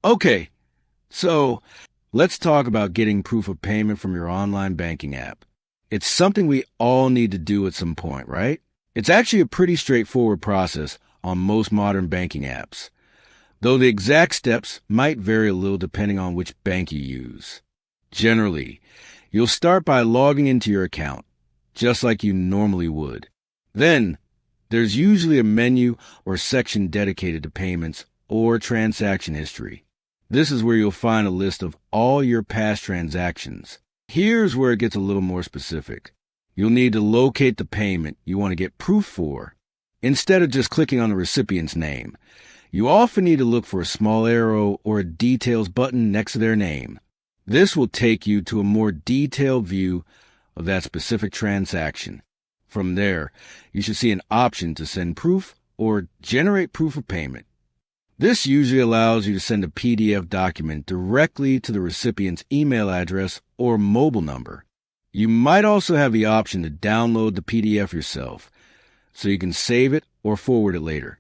Okay, so let's talk about getting proof of payment from your online banking app. It's something we all need to do at some point, right? It's actually a pretty straightforward process on most modern banking apps, though the exact steps might vary a little depending on which bank you use. Generally, you'll start by logging into your account, just like you normally would. Then, there's usually a menu or section dedicated to payments or transaction history. This is where you'll find a list of all your past transactions. Here's where it gets a little more specific. You'll need to locate the payment you want to get proof for. Instead of just clicking on the recipient's name, you often need to look for a small arrow or a details button next to their name. This will take you to a more detailed view of that specific transaction. From there, you should see an option to send proof or generate proof of payment. This usually allows you to send a PDF document directly to the recipient's email address or mobile number. You might also have the option to download the PDF yourself, so you can save it or forward it later.